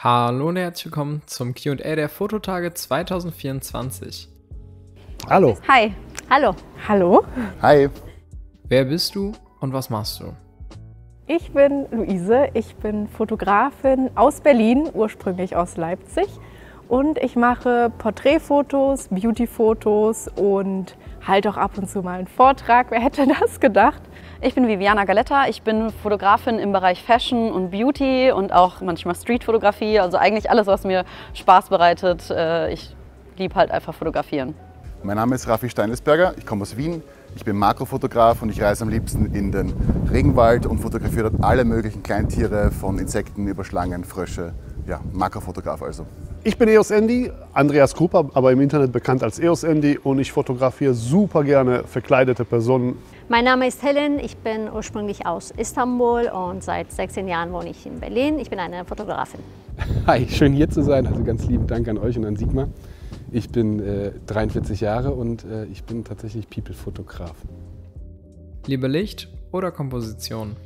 Hallo und herzlich willkommen zum Q&A der Fototage 2024. Hallo. Hi. Hallo. Hallo, Hi. Wer bist du und was machst du? ich bin Luise, ich bin Fotografin aus Berlin, ursprünglich aus Leipzig. Und ich mache Porträtfotos, Beautyfotos und halte auch ab und zu mal einen Vortrag. Wer hätte das gedacht? Ich bin Viviana Galetta. Ich bin Fotografin im Bereich Fashion und Beauty und auch manchmal Streetfotografie. Also eigentlich alles, was mir Spaß bereitet. Ich liebe halt einfach fotografieren. Mein Name ist Raffi Steinlesberger, ich komme aus Wien. Ich bin Makrofotograf und ich reise am liebsten in den Regenwald und fotografiere dort alle möglichen Kleintiere, von Insekten über Schlangen, Frösche. Ja, Makrofotograf also. Ich bin EOS Andy, Andreas Krupa, aber im Internet bekannt als EOS Andy, und ich fotografiere super gerne verkleidete Personen. Mein Name ist Helen, ich bin ursprünglich aus Istanbul und seit 16 Jahren wohne ich in Berlin. Ich bin eine Fotografin. Hi, schön hier zu sein. Also ganz lieben Dank an euch und an Sigmar. Ich bin 43 Jahre und ich bin tatsächlich People-Fotograf. Lieber Licht oder Komposition?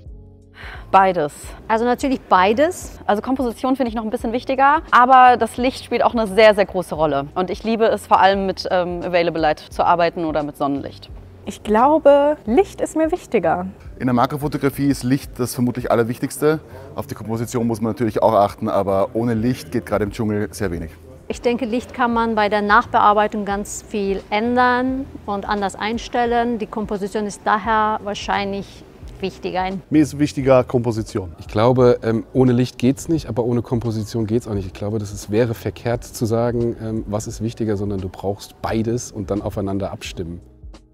Beides. Also natürlich beides. Also Komposition finde ich noch ein bisschen wichtiger, aber das Licht spielt auch eine sehr, sehr große Rolle. Und ich liebe es vor allem mit Available Light zu arbeiten oder mit Sonnenlicht. Ich glaube, Licht ist mir wichtiger. In der Makrofotografie ist Licht das vermutlich Allerwichtigste. Auf die Komposition muss man natürlich auch achten, aber ohne Licht geht gerade im Dschungel sehr wenig. Ich denke, Licht kann man bei der Nachbearbeitung ganz viel ändern und anders einstellen. Die Komposition ist daher wahrscheinlich wichtiger. Mir ist wichtiger Komposition. Ich glaube, ohne Licht geht's nicht, aber ohne Komposition geht's auch nicht. Ich glaube, wäre verkehrt zu sagen, was ist wichtiger, sondern du brauchst beides und dann aufeinander abstimmen.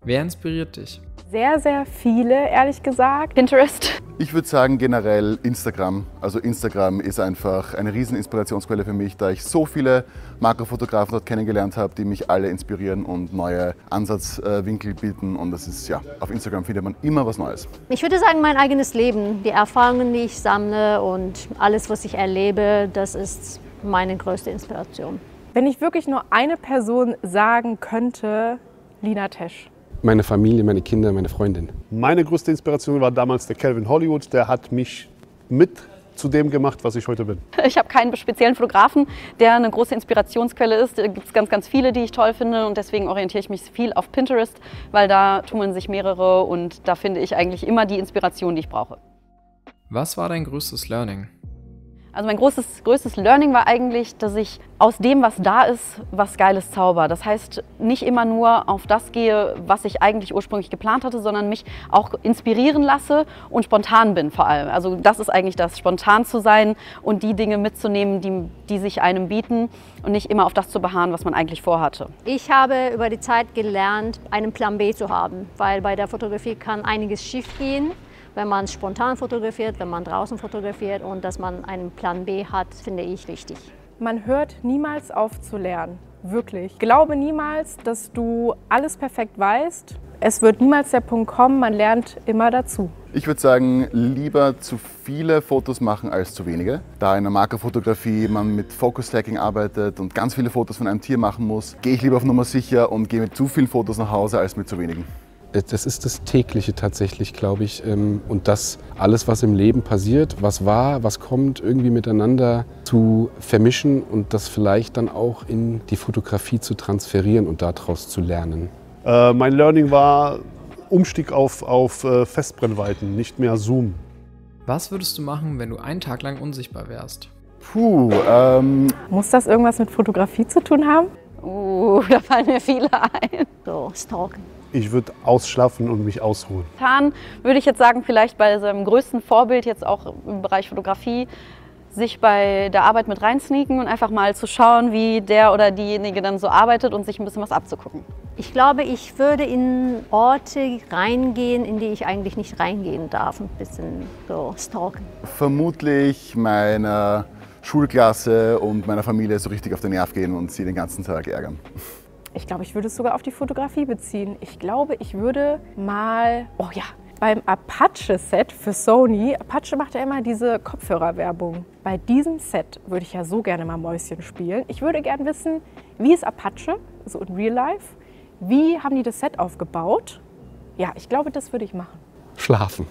Wer inspiriert dich? Sehr, sehr viele, ehrlich gesagt. Pinterest. Ich würde sagen generell Instagram. Also Instagram ist einfach eine riesen Inspirationsquelle für mich, da ich so viele Makrofotografen dort kennengelernt habe, die mich alle inspirieren und neue Ansatzwinkel bieten. Und das ist, ja, auf Instagram findet man immer was Neues. Ich würde sagen, mein eigenes Leben, die Erfahrungen, die ich sammle und alles, was ich erlebe, das ist meine größte Inspiration. Wenn ich wirklich nur eine Person sagen könnte, Lina Tesch. Meine Familie, meine Kinder, meine Freundin. Meine größte Inspiration war damals der Calvin Hollywood. Der hat mich mit zu dem gemacht, was ich heute bin. Ich habe keinen speziellen Fotografen, der eine große Inspirationsquelle ist. Da gibt es ganz, ganz viele, die ich toll finde, und deswegen orientiere ich mich viel auf Pinterest, weil da tummeln sich mehrere und da finde ich eigentlich immer die Inspiration, die ich brauche. Was war dein größtes Learning? Also mein größtes Learning war eigentlich, dass ich aus dem, was da ist, was Geiles zauber. Das heißt, nicht immer nur auf das gehe, was ich eigentlich ursprünglich geplant hatte, sondern mich auch inspirieren lasse und spontan bin vor allem. Also das ist eigentlich das, spontan zu sein und die Dinge mitzunehmen, die sich einem bieten, und nicht immer auf das zu beharren, was man eigentlich vorhatte. Ich habe über die Zeit gelernt, einen Plan B zu haben, weil bei der Fotografie kann einiges schiefgehen. Wenn man spontan fotografiert, wenn man draußen fotografiert, und dass man einen Plan B hat, finde ich wichtig. Man hört niemals auf zu lernen, wirklich. Glaube niemals, dass du alles perfekt weißt. Es wird niemals der Punkt kommen, man lernt immer dazu. Ich würde sagen, lieber zu viele Fotos machen als zu wenige. Da in der Makrofotografie man mit Focus-Stacking arbeitet und ganz viele Fotos von einem Tier machen muss, gehe ich lieber auf Nummer sicher und gehe mit zu vielen Fotos nach Hause als mit zu wenigen. Das ist das Tägliche tatsächlich, glaube ich. Und das alles, was im Leben passiert, was war, was kommt, irgendwie miteinander zu vermischen und das vielleicht dann auch in die Fotografie zu transferieren und daraus zu lernen. Mein Learning war Umstieg auf Festbrennweiten, nicht mehr Zoom. Was würdest du machen, wenn du einen Tag lang unsichtbar wärst? Muss das irgendwas mit Fotografie zu tun haben? Da fallen mir viele ein. So, stalken. Ich würde ausschlafen und mich ausruhen. Tan würde ich jetzt sagen, vielleicht bei seinem größten Vorbild jetzt auch im Bereich Fotografie, sich bei der Arbeit mit reinsneaken und einfach mal zu schauen, wie der oder diejenige dann so arbeitet und sich ein bisschen was abzugucken. Ich glaube, ich würde in Orte reingehen, in die ich eigentlich nicht reingehen darf. Ein bisschen so stalken. Vermutlich meiner Schulklasse und meiner Familie so richtig auf den Nerv gehen und sie den ganzen Tag ärgern. Ich glaube, ich würde es sogar auf die Fotografie beziehen. Ich glaube, ich würde mal, beim Apache-Set für Sony, Apache macht ja immer diese Kopfhörerwerbung. Bei diesem Set würde ich ja so gerne mal Mäuschen spielen. Ich würde gerne wissen, wie ist Apache, so in Real Life? Wie haben die das Set aufgebaut? Ja, ich glaube, das würde ich machen. Schlafen.